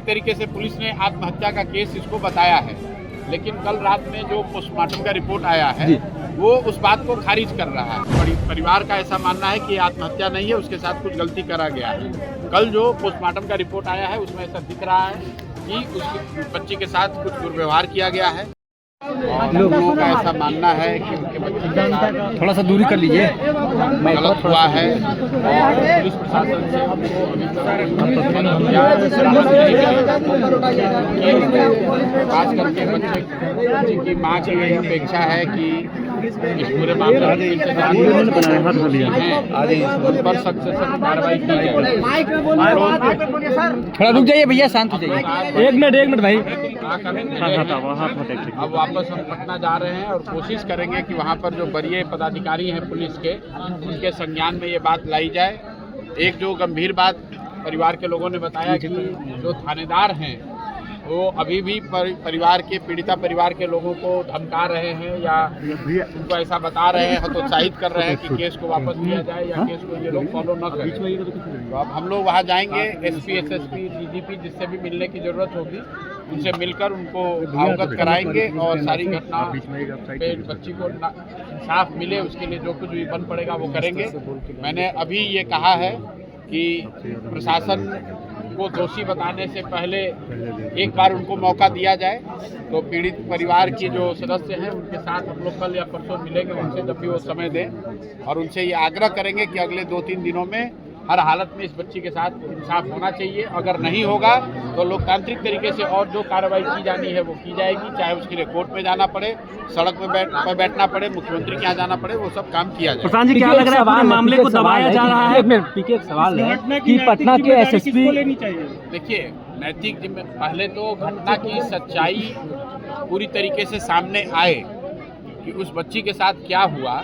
तरीके से पुलिस ने आत्महत्या का केस इसको बताया है, लेकिन कल रात में जो पोस्टमार्टम का रिपोर्ट आया है वो उस बात को खारिज कर रहा है। परिवार का ऐसा मानना है कि आत्महत्या नहीं है, उसके साथ कुछ गलती करा गया है। कल जो पोस्टमार्टम का रिपोर्ट आया है उसमें ऐसा दिख रहा है कि उस बच्ची के साथ कुछ दुर्व्यवहार किया गया है। लोगों का ऐसा मानना है कि उनके बच्चे के साथ थोड़ा सा दूरी कर लीजिए, गलत हुआ है और पुलिस प्रशासन से हमको खास करके बच्चे की माँ की यही अपेक्षा है कि इस पूरे मामले में पर सख्त से सख्त कार्रवाई की जाए। थोड़ा रुक जाइए भैया, शांत हो जाइए। एक मिनट भाई। अब वापस हम पटना जा रहे हैं और कोशिश करेंगे कि वहाँ पर जो वरीय पदाधिकारी हैं पुलिस के, उनके संज्ञान में ये बात लाई जाए। एक जो गंभीर बात परिवार के लोगों ने बताया कि जो थानेदार हैं वो अभी भी परिवार के पीड़िता परिवार के लोगों को धमका रहे हैं या उनको ऐसा बता रहे हैं, हतोत्साहित कर रहे हैं कि केस को वापस लिया जाए या केस को ये लोग फॉलो न करें। तो अब हम लोग वहाँ जाएंगे, एसपी, एसएसपी, डीजीपी जिससे भी मिलने की जरूरत होगी उनसे मिलकर उनको अवगत कराएंगे और सारी घटना पे बच्ची को इंसाफ मिले उसके लिए जो कुछ भी बन पड़ेगा वो करेंगे। मैंने अभी ये कहा है कि प्रशासन को दोषी बताने से पहले एक बार उनको मौका दिया जाए। तो पीड़ित परिवार की जो सदस्य हैं उनके साथ हम लोग कल या परसों मिलेंगे, उनसे जब भी वो समय दें और उनसे ये आग्रह करेंगे कि अगले 2-3 दिनों में हर हालत में इस बच्ची के साथ इंसाफ होना चाहिए। अगर नहीं होगा तो लोकतांत्रिक तरीके से और जो कार्रवाई की जानी है वो की जाएगी, चाहे उसके लिए कोर्ट में जाना पड़े, सड़क में बैठना पड़े, मुख्यमंत्री के यहाँ जाना पड़े, वो सब काम किया जाए। प्रशांत जी, क्या लग रहा है मामले को दबाया जा रहा है? एक सवाल है कि पटना के एसएसपी, देखिए नैतिक जिम्मे पहले तो घटना की सच्चाई पूरी तरीके से सामने आए कि उस बच्ची के साथ क्या हुआ।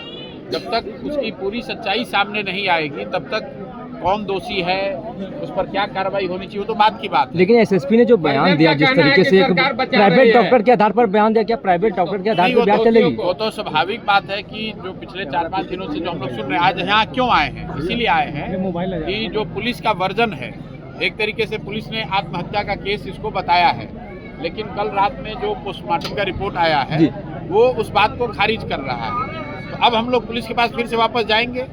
जब तक उसकी पूरी सच्चाई सामने नहीं आएगी तब तक कौन दोषी है, उस पर क्या कार्रवाई होनी चाहिए, वो तो बात की बात है। लेकिन एसएसपी ने जो बयान दिया, जिस तरीके से एक प्राइवेट डॉक्टर के आधार पर बयान दिया, क्या प्राइवेट डॉक्टर के आधार पर बयान चलेगी? वो तो स्वाभाविक बात है कि जो पिछले 4-5 दिनों से जो हम लोग सुन रहे हैं, आज यहाँ क्यों आए हैं, इसीलिए आए हैं कि जो पुलिस का वर्जन है, एक तरीके से पुलिस ने आत्महत्या का केस इसको बताया है, लेकिन कल रात में जो पोस्टमार्टम का रिपोर्ट आया है वो उस बात को खारिज कर रहा है। तो अब हम लोग पुलिस के पास फिर से वापस जाएंगे।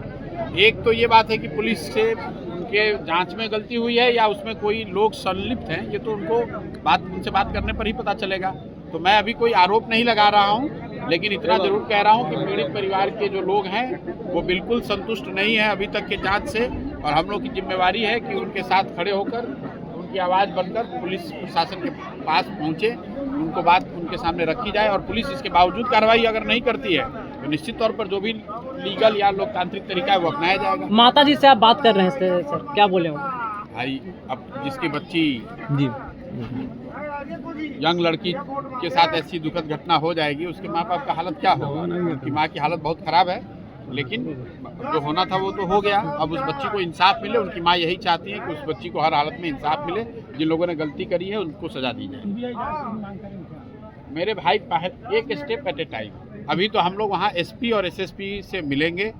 एक तो ये बात है कि पुलिस से उनके जांच में गलती हुई है या उसमें कोई लोग संलिप्त हैं, ये तो उनसे बात करने पर ही पता चलेगा। तो मैं अभी कोई आरोप नहीं लगा रहा हूँ, लेकिन इतना जरूर कह रहा हूँ कि पीड़ित परिवार के जो लोग हैं वो बिल्कुल संतुष्ट नहीं है अभी तक के जांच से, और हम लोग की जिम्मेवारी है कि उनके साथ खड़े होकर उनकी आवाज़ बनकर पुलिस प्रशासन के पास पहुँचे, उनको बात उनके सामने रखी जाए और पुलिस इसके बावजूद कार्रवाई अगर नहीं करती है तो निश्चित तौर पर जो भी लीगल या लोकतांत्रिक तरीका है वो अपनाया जाएगा। माता जी से आप बात कर रहे हैं सर, क्या बोले हो? भाई अब जिसकी बच्ची यंग लड़की के साथ ऐसी दुखद घटना हो जाएगी, उसके माँ बाप का हालत क्या होगा? उनकी माँ की हालत बहुत ख़राब है, लेकिन जो होना था वो तो हो गया। अब उस बच्ची को इंसाफ मिले, उनकी माँ यही चाहती है कि उस बच्ची को हर हालत में इंसाफ मिले, जिन लोगों ने गलती करी है उनको सजा दी जाए। मेरे भाई एक स्टेप एट ए टाइम। अभी तो हम लोग वहाँ एसपी और एसएसपी से मिलेंगे,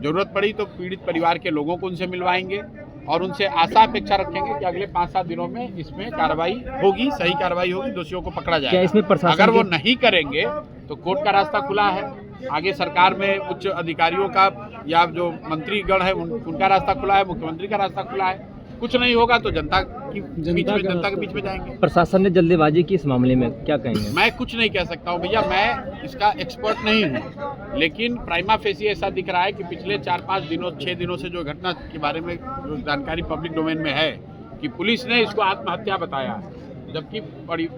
ज़रूरत पड़ी तो पीड़ित परिवार के लोगों को उनसे मिलवाएंगे और उनसे आशा अपेक्षा रखेंगे कि अगले 5-7 दिनों में इसमें कार्रवाई होगी, सही कार्रवाई होगी, दोषियों को पकड़ा जाएगा। अगर वो नहीं करेंगे तो कोर्ट का रास्ता खुला है, आगे सरकार में उच्च अधिकारियों का या जो मंत्रीगण है उनका रास्ता खुला है, मुख्यमंत्री का रास्ता खुला है। कुछ नहीं होगा तो जनता के बीच में जाएंगे। प्रशासन ने जल्दीबाजी की इस मामले में, क्या कहेंगे? मैं कुछ नहीं कह सकता हूँ भैया, मैं इसका एक्सपर्ट नहीं हूँ, लेकिन प्राइमा फेसी ऐसा दिख रहा है कि पिछले 6 दिनों से जो घटना के बारे में जो जानकारी पब्लिक डोमेन में है कि पुलिस ने इसको आत्महत्या बताया, जबकि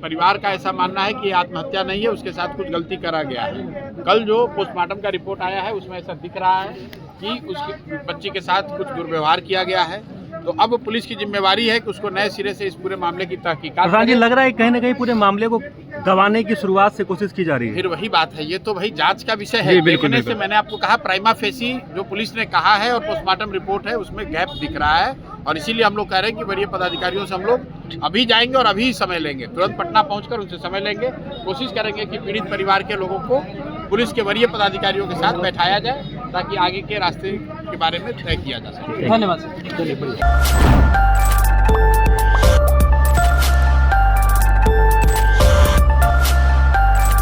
परिवार का ऐसा मानना है कि आत्महत्या नहीं है, उसके साथ कुछ गलती करा गया है। कल जो पोस्टमार्टम का रिपोर्ट आया है उसमें ऐसा दिख रहा है कि उसकी बच्ची के साथ कुछ दुर्व्यवहार किया गया है। तो अब पुलिस की जिम्मेवारी है कि उसको नए सिरे से इस पूरे मामले की तहकीकात करें। लग रहा है कहीं ना कहीं पूरे मामले को दबाने की शुरुआत से कोशिश की जा रही है। फिर वही बात है, ये तो भाई जांच का विषय है। देखने से मैंने आपको कहा प्राइमा फेसी जो पुलिस ने कहा है और पोस्टमार्टम रिपोर्ट है उसमें गैप दिख रहा है, और इसीलिए हम लोग कह रहे हैं कि वरीय पदाधिकारियों से हम लोग अभी जाएंगे और अभी समय लेंगे, तुरंत पटना पहुंचकर उनसे समय लेंगे, कोशिश करेंगे कि पीड़ित परिवार के लोगों को पुलिस के वरीय पदाधिकारियों के साथ बैठाया जाए ताकि आगे के रास्ते के बारे में तय किया जा सके। धन्यवाद।